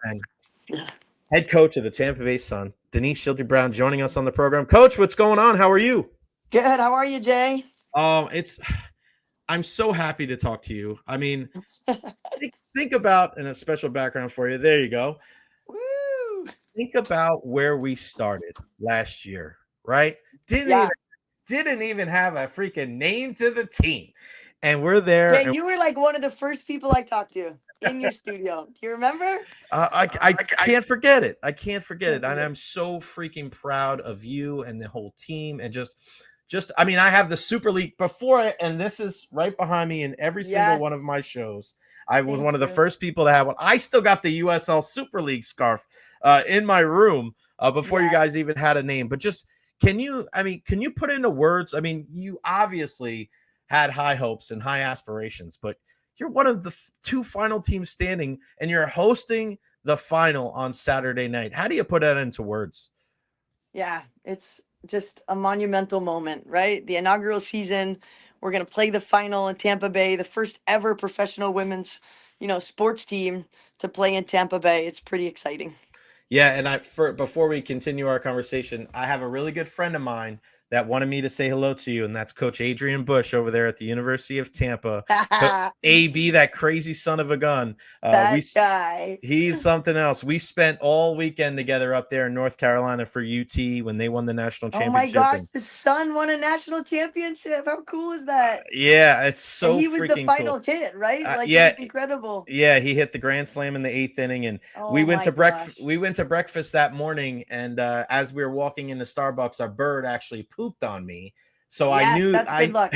And head coach of the Tampa Bay Sun, Denise Schilte-Brown, joining us on the program. Coach, what's going on? How are you? Good. How are you, Jay? It's I'm so happy to talk to you. I mean, think about and a special background for you. There you go. Woo! Think about where we started last year, right? Didn't even Yeah. didn't even have a freaking name to the team, and we're there. Jay, And you were like one of the first people I talked to in your studio. Do you remember? I I can't forget it. I can't forget can't it, and forget. I'm so freaking proud of you and the whole team, and just I mean, I have the Super League before it, and this is right behind me in every single one of Yes. my shows. I was Thank one of the you. first people to have one. I still got the USL Super League scarf in my room before you guys Yes. even had a name. But just can you put into words? I mean, you obviously had high hopes and high aspirations, but you're one of the two final teams standing, and you're hosting the final on Saturday night. How do you put that into words? Yeah. It's just a monumental moment, right? The inaugural season. We're gonna play the final in Tampa Bay, the first ever professional women's, sports team to play in Tampa Bay. It's pretty exciting. Yeah, and before we continue our conversation, I have a really good friend of mine that wanted me to say hello to you, and that's Coach Adrian Bush over there at the University of Tampa. AB, that crazy son of a gun. We That guy. He's something else. We spent all weekend together up there in North Carolina for UT when they won the national Oh my championship, gosh, and his son won a national championship. How cool is that? yeah, it's And so he was the freaking cool. final hit, right? Like it Yeah, was incredible. yeah, he hit the grand slam in the eighth inning, and we Oh went my to breakfast. gosh. We went to breakfast that morning, and as we were walking into Starbucks, a bird actually pooped on me. So I Yes, knew that's good luck.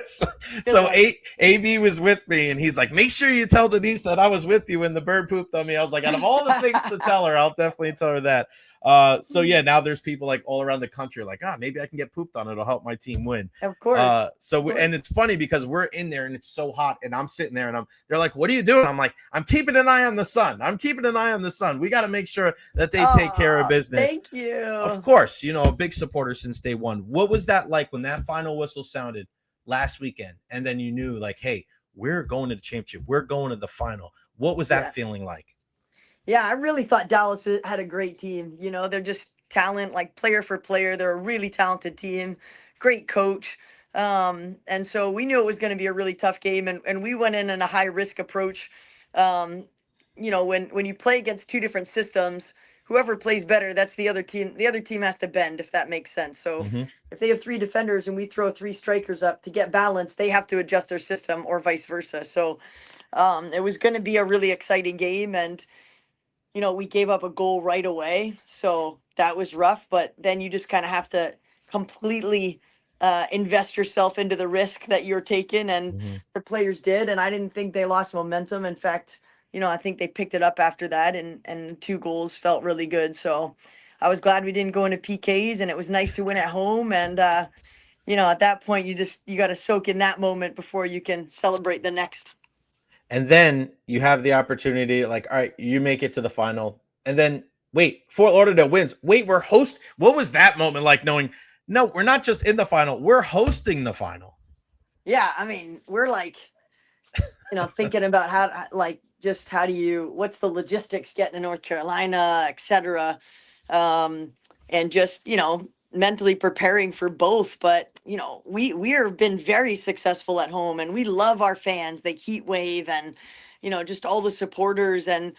so, Good so luck. AB was with me, and he's like, "Make sure you tell Denise that I was with you when the bird pooped on me." I was like, "Out of all the things to tell her, I'll definitely tell her that." So yeah, now there's people like all around the country like, maybe I can get pooped on. It'll help my team win. Of course. Of And course. it's funny because we're in there and it's so hot, and I'm sitting there and they're like, "What are you doing?" I'm like, "I'm keeping an eye on the sun. I'm keeping an eye on the sun. We got to make sure that they take care of Oh, business." thank Of you. course, a big supporter since day one. What was that like when that final whistle sounded last weekend, and then you knew like, "Hey, we're going to the championship. We're going to the final." What was that Yeah. feeling like? Yeah, I really thought Dallas had a great team. They're just talent, like player for player. They're a really talented team, great coach. And so we knew it was going to be a really tough game, and we went in a high risk approach. Um, when you play against two different systems, whoever plays better, that's the other team. The other team has to bend, if that makes sense. So Mm-hmm. if they have three defenders and we throw three strikers up to get balance, they have to adjust their system, or vice versa. So it was going to be a really exciting game, and we gave up a goal right away. So that was rough. But then you just kind of have to completely invest yourself into the risk that you're taking. And Mm-hmm. the players did. And I didn't think they lost momentum. In fact, I think they picked it up after that. And two goals felt really good. So I was glad we didn't go into PKs. And it was nice to win at home. And, at that point, you got to soak in that moment before you can celebrate the next. And then you have the opportunity, like, all right, you make it to the final, and then wait, Fort Lauderdale wins. Wait, we're host. What was that moment like? Knowing, no, we're not just in the final, we're hosting the final. Yeah. I mean, we're like, thinking about like, just what's the logistics getting to North Carolina, et cetera. And just, mentally preparing for both. But, we have been very successful at home, and we love our fans, the heat wave, and, just all the supporters, and,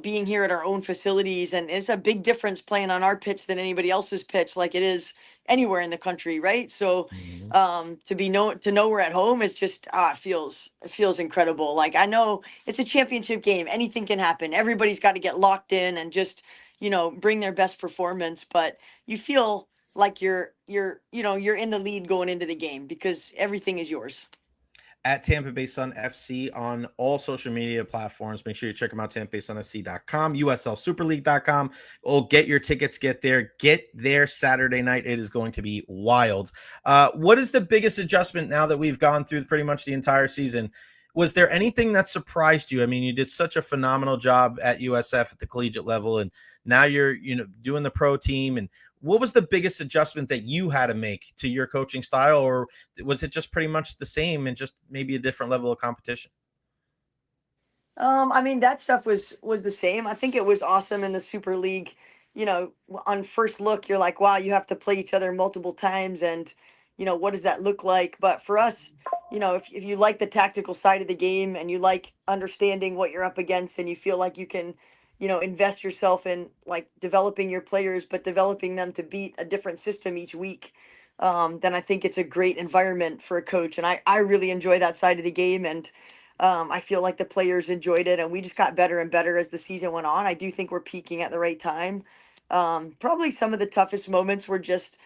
being here at our own facilities. And it's a big difference playing on our pitch than anybody else's pitch, like it is anywhere in the country, right? So Mhm. to know we're at home is just it feels incredible. Like, I know it's a championship game, anything can happen, everybody's got to get locked in and just bring their best performance, but you feel like you're in the lead going into the game because everything is yours. At Tampa Bay Sun FC on all social media platforms. Make sure you check them out, tampabaysunfc.com, USL Super League.com. Oh, get your tickets, get there Saturday night. It is going to be wild. What is the biggest adjustment now that we've gone through pretty much the entire season? Was there anything that surprised you? I mean, you did such a phenomenal job at USF at the collegiate level, and now you're doing the pro team. And what was the biggest adjustment that you had to make to your coaching style, or was it just pretty much the same and just maybe a different level of competition? I mean, that stuff was the same. I think it was awesome in the Super League. You know, on first look, you're like, wow, you have to play each other multiple times, and what does that look like? But for us, if you like the tactical side of the game and you like understanding what you're up against, and you feel like you can, invest yourself in like developing your players, but developing them to beat a different system each week, then I think it's a great environment for a coach. And I really enjoy that side of the game, and I feel like the players enjoyed it, and we just got better and better as the season went on. I do think we're peaking at the right time. Probably some of the toughest moments were just,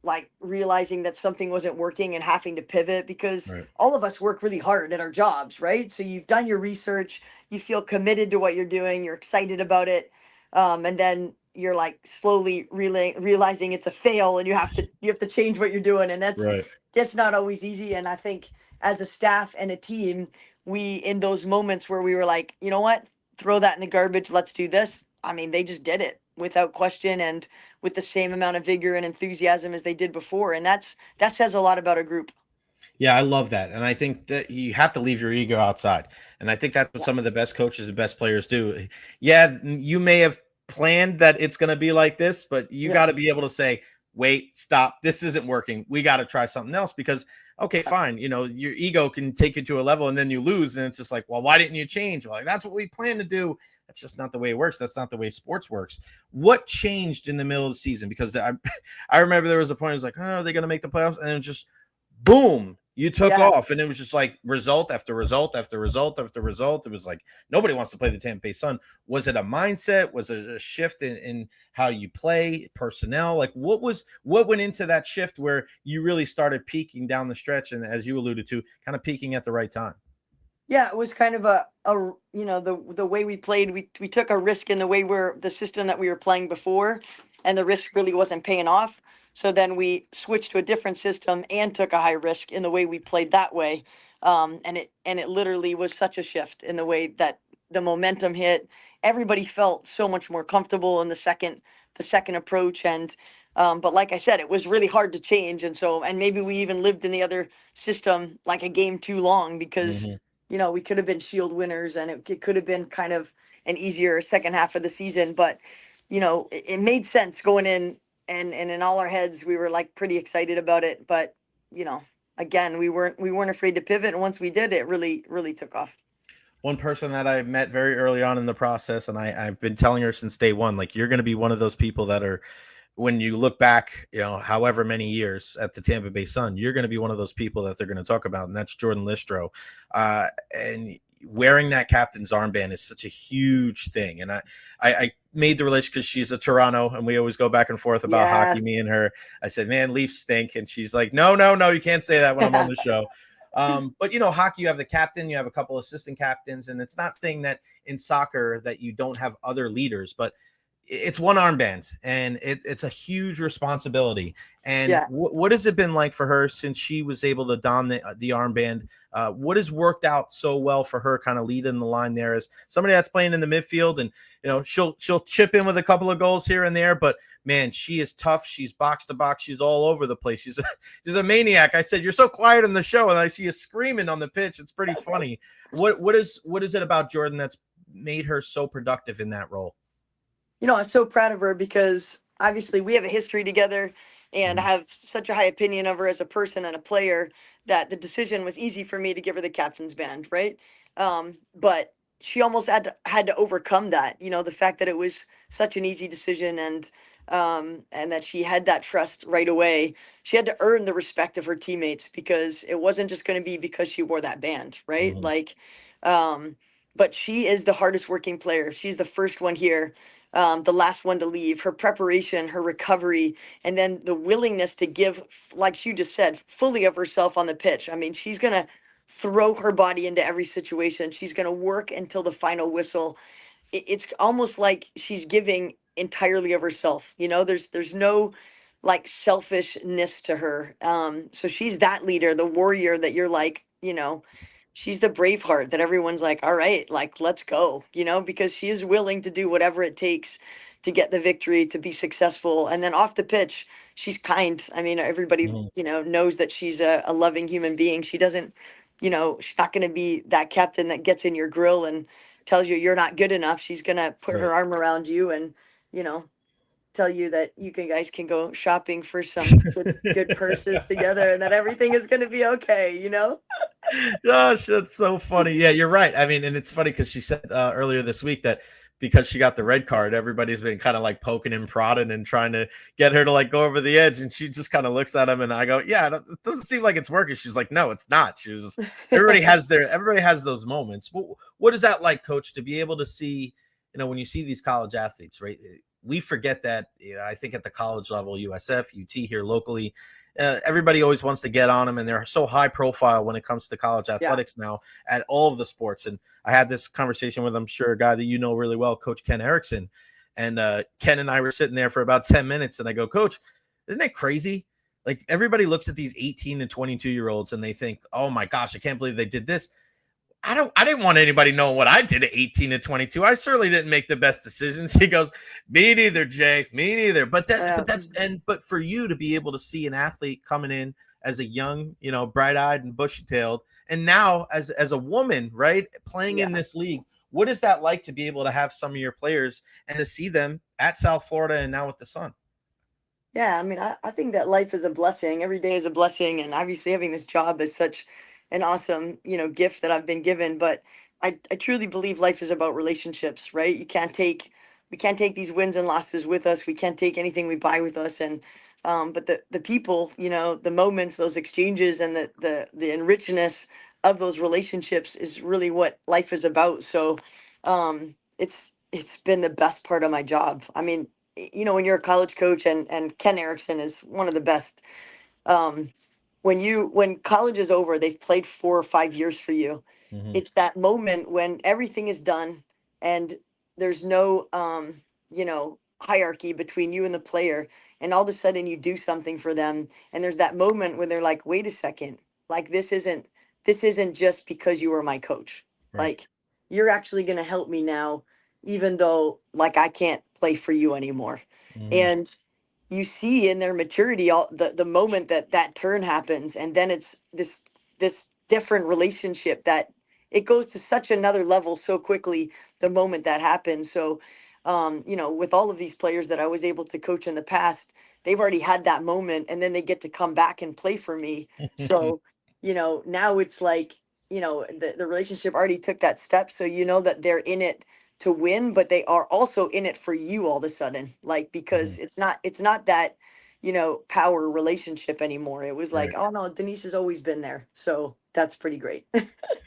like realizing that something wasn't working and having to pivot, because Right. all of us work really hard at our jobs, right? So you've done your research, you feel committed to what you're doing, you're excited about it, and then you're like slowly realizing it's a fail, and you have to change what you're doing, and Right. that's not always easy. And I think as a staff and a team, we in those moments where we were like, you know what, throw that in the garbage, let's do this. I mean, they just did it without question, and with the same amount of vigor and enthusiasm as they did before. And that says a lot about a group. Yeah, I love that. And I think that you have to leave your ego outside. And I think that's what Yeah. some of the best coaches and best players do. Yeah, you may have planned that it's going to be like this, but you Yeah. got to be able to say, wait, stop. This isn't working. We got to try something else because, okay, fine. Your ego can take you to a level and then you lose. And it's just like, well, why didn't you change? Well, like, that's what we plan to do. That's just not the way it works. That's not the way sports works. What changed in the middle of the season? Because I remember there was a point, I was like, oh, are they going to make the playoffs? And then just boom, you took Yeah. off, and it was just like result after result after result after result. It was like nobody wants to play the Tampa Bay Sun. Was it a mindset? Was it a shift in how you play, personnel? Like what went into that shift where you really started peaking down the stretch, and as you alluded to, kind of peaking at the right time? Yeah, it was kind of the way we played. We took a risk in the way we're the system that we were playing before, and the risk really wasn't paying off. So then we switched to a different system and took a high risk in the way we played that way. And it literally was such a shift in the way that the momentum hit. Everybody felt so much more comfortable in the second approach. And but like I said, it was really hard to change. And maybe we even lived in the other system like a game too long, because Mm-hmm. we could have been Shield winners, and it could have been kind of an easier second half of the season. But it made sense going in, and in all our heads we were like pretty excited about it. But you know, again, we weren't afraid to pivot, and once we did, it really really took off. One person that I met very early on in the process, and I've been telling her since day one, like you're going to be one of those people that are, when you look back, however many years at the Tampa Bay Sun, you're going to be one of those people that they're going to talk about, and that's Jordan Listro. And wearing that captain's armband is such a huge thing. And I made the relation because she's a Toronto, and we always go back and forth about hockey, Yes. me and her. I said, "Man, Leafs stink," and she's like, "No, no, no, you can't say that when I'm on the show." But hockey, you have the captain, you have a couple assistant captains, and it's not saying that in soccer that you don't have other leaders, but it's one armband, and it's a huge responsibility. And Yeah. what has it been like for her since she was able to don the armband? What has worked out so well for her, kind of leading the line there as somebody that's playing in the midfield, and she'll chip in with a couple of goals here and there, but man, she is tough. She's box to box. She's all over the place. She's a maniac. I said, you're so quiet on the show, and I see you screaming on the pitch. It's pretty funny. What is it about Jordan that's made her so productive in that role? I'm so proud of her, because obviously we have a history together, and I Mhm. have such a high opinion of her as a person and a player, that the decision was easy for me to give her the captain's band, right? But she almost had to overcome that, the fact that it was such an easy decision, and that she had that trust right away. She had to earn the respect of her teammates, because it wasn't just going to be because she wore that band, right? Mhm. Like, um, but she is the hardest working player. She's the first one here, the last one to leave. Her preparation, her recovery, and then the willingness to give, like you just said, fully of herself on the pitch. I mean, she's going to throw her body into every situation. She's going to work until the final whistle. It's almost like she's giving entirely of herself. There's no like selfishness to her. So she's that leader, the warrior that you're like, she's the Braveheart that everyone's like, all right, like let's go, because she is willing to do whatever it takes to get the victory, to be successful. And then off the pitch, she's kind. I mean, everybody, Mhm. knows that she's a loving human being. She doesn't she's not going to be that captain that gets in your grill and tells you you're not good enough. She's going to put her Right. arm around you and, you know, tell you that guys can go shopping for some good purses together and that everything is going to be okay. Gosh, that's so funny. Yeah, you're right. I mean, and it's funny because she said earlier this week that because she got the red card, everybody's been kind of like poking and prodding and trying to get her to like go over the edge. And she just kind of looks at him, and I go, "Yeah, it doesn't seem like it's working." She's like, "No, it's not." She was just, everybody has those moments. What is that like, Coach, to be able to see, when you see these college athletes, right? We forget that, I think at the college level, USF, UT here locally, everybody always wants to get on them, and they're so high profile when it comes to college Yeah. athletics now at all of the sports. And I had this conversation with, I'm sure, a guy that you know really well, Coach Ken Erickson. And Ken and I were sitting there for about 10 minutes, and I go, Coach, isn't it crazy? Like, everybody looks at these 18 and 22-year-olds and they think, oh my gosh, I can't believe they did this. I didn't want anybody knowing what I did at 18 and 22. I certainly didn't make the best decisions. He goes, me neither, Jay, me neither. But for you to be able to see an athlete coming in as a young, bright-eyed and bushy-tailed, and now as a woman, right, playing in Yeah. this league, what is that like to be able to have some of your players and to see them at South Florida and now with the Sun? Yeah, I mean, I think that life is a blessing. Every day is a blessing, and obviously having this job is such an awesome, gift that I've been given. But I truly believe life is about relationships, right? We can't take these wins and losses with us. We can't take anything we buy with us. And but the people, the moments, those exchanges, and the enrichedness of those relationships is really what life is about. So, it's been the best part of my job. I mean, when you're a college coach, and Ken Erickson is one of the best. um when college is over, they've played 4 or 5 years for you. Mm-hmm. It's that moment when everything is done and there's no hierarchy between you and the player, and all of a sudden you do something for them, and there's that moment when they're like, wait a second, like this isn't just because you were my coach. Right. Like, you're actually going to help me now, even though like I can't play for you anymore. Mm-hmm. And you see in their maturity all the moment that that turn happens, and then it's this different relationship that it goes to such another level so quickly the moment that happens. So with all of these players that I was able to coach in the past, they've already had that moment, and then they get to come back and play for me. So now it's like, the relationship already took that step, so that they're in it to win, but they are also in it for you all of a sudden, like, Mm-hmm. because it's not that power relationship anymore. It was like, Right. oh no, Denise has always been there, so that's pretty great.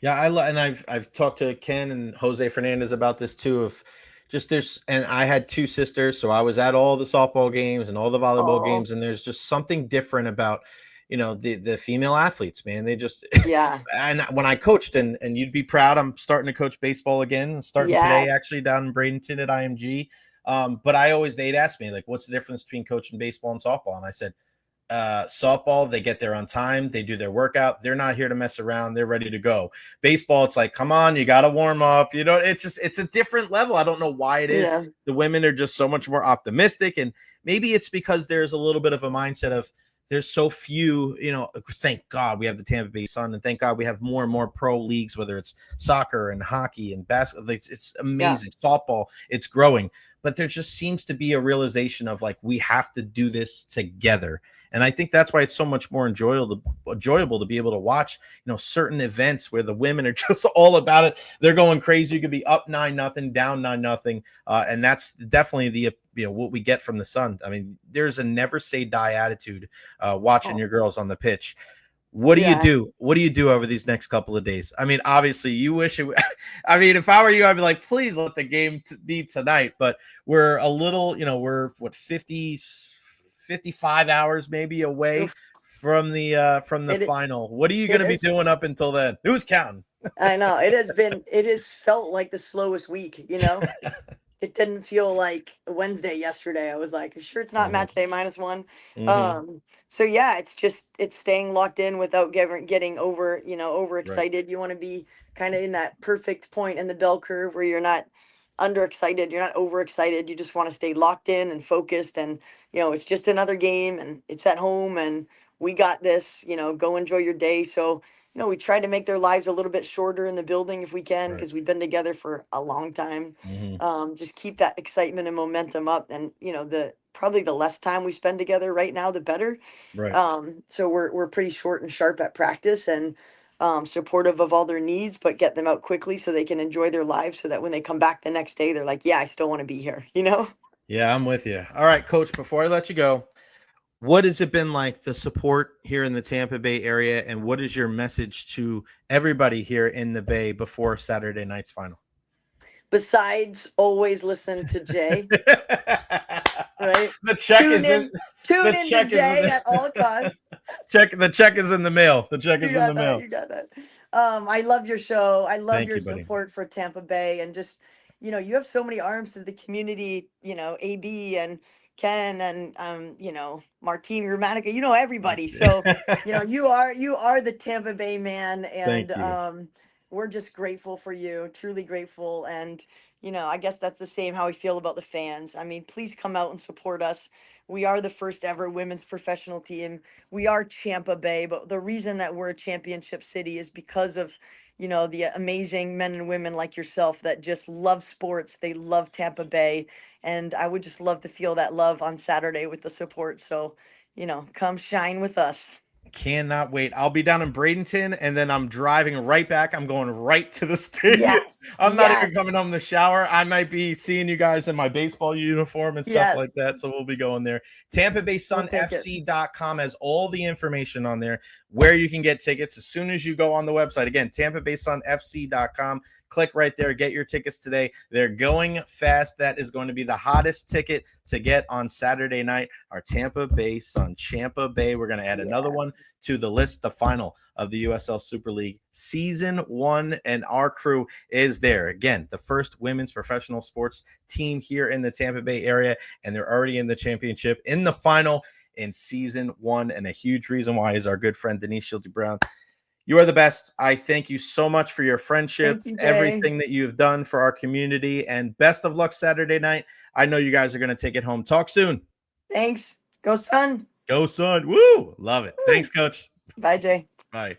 Yeah, and I've talked to Ken and Jose Fernandez about this too. Of just there's, and I had two sisters, so I was at all the softball games and all the volleyball Oh games, and there's just something different about the female athletes, man. They just yeah. and when I coached, and you'd be proud, I'm starting to coach baseball again, starting today Yes. actually down in Bradenton at IMG. But they'd ask me like, what's the difference between coaching baseball and softball, and I said, softball, they get there on time, they do their workout, they're not here to mess around, they're ready to go. Baseball, it's like, come on, you got to warm up, it's a different level. I don't know why it is. Yeah. The women are just so much more optimistic, and maybe it's because there's a little bit of a mindset of there's so few, thank God we have the Tampa Bay Sun, and thank God we have more and more pro leagues, whether it's soccer and hockey and basketball. It's Yeah. amazing. Softball, it's growing, but there just seems to be a realization of like, we have to do this together. And I think that's why it's so much more enjoyable to be able to watch, certain events where the women are just all about it. They're going crazy. You could be up 9-0, down 9-0. And that's definitely the, what we get from the Sun. I mean, there's a never say die attitude watching Oh your girls on the pitch. What do you yeah. do? What do you do over these next couple of days? I mean, obviously, you wish it. I mean, if I were you, I'd be like, please let the game be tonight. But we're a little, we're what 55 hours maybe away Oof. from the it final. What are you going it to be is. doing up until then? Who's counting? I know it has felt like the slowest week. It didn't feel like Wednesday yesterday. I was like, sure it's not Mm-hmm. match day -1. Mm-hmm. So yeah, it's staying locked in without getting Right. overexcited. You want to be kind of in that perfect point in the bell curve where you're not underexcited, you're not overexcited. You just want to stay locked in and focused, and it's just another game, and it's at home, and we got this. Go enjoy your day. So we try to make their lives a little bit shorter in the building if we can, Right. because we've been together for a long time. Mhm. Just keep that excitement and momentum up. And, the probably the less time we spend together right now, the better. Right. So we're pretty short and sharp at practice, and supportive of all their needs, but get them out quickly so they can enjoy their lives, so that when they come back the next day, they're like, yeah, I still want to be here, Yeah, I'm with you. All right, coach, before I let you go, what has it been like, the support here in the Tampa Bay area, and what is your message to everybody here in the Bay before Saturday night's final? Besides, always listen to Jay, right? The check Tune is in in, tune the into check is in Jay the at all costs. check is in the mail. The check You is in the got that. mail. You got that. I love your show. I love Thank your you, buddy. support for Tampa Bay, and just, you have so many arms to the community, AB and Ken and Martine Romanica, everybody. So, you are the Tampa Bay man, and Thank you. we're just grateful for you, truly grateful. And, I guess that's the same how we feel about the fans. I mean, please come out and support us. We are the first ever women's professional team. We are Champa Bay, but the reason that we're a championship city is because of, the amazing men and women like yourself that just love sports. They love Tampa Bay. And I would just love to feel that love on Saturday with the support. So, come shine with us. Cannot wait. I'll be down in Bradenton, and then I'm driving right back. I'm going right to the stadium. Yes. I'm not Yes. even coming home to shower. I might be seeing you guys in my baseball uniform and stuff like Yes. that. So we'll be going there. We'll take it. TampaBaySunFC.com has all the information on there where you can get tickets as soon as you go on the website. Again, TampaBaySunFC.com. Click right there. Get your tickets today. They're going fast. That is going to be the hottest ticket to get on Saturday night. Our Tampa Bay Sun, Champa Bay. We're going to add another one Yes. to the list, the final of the USL Super League Season 1, and our crew is there. Again, the first women's professional sports team here in the Tampa Bay area, and they're already in the championship, in the final in Season 1, and a huge reason why is our good friend Denise Schilte-Brown. You are the best. I thank you so much for your friendship, Thank you, Jay. everything that you've done for our community, and best of luck Saturday night. I know you guys are going to take it home. Talk soon. Thanks. Go Sun. Go Sun. Woo! Love it. Woo. Thanks, Coach. Bye, Jay. Bye.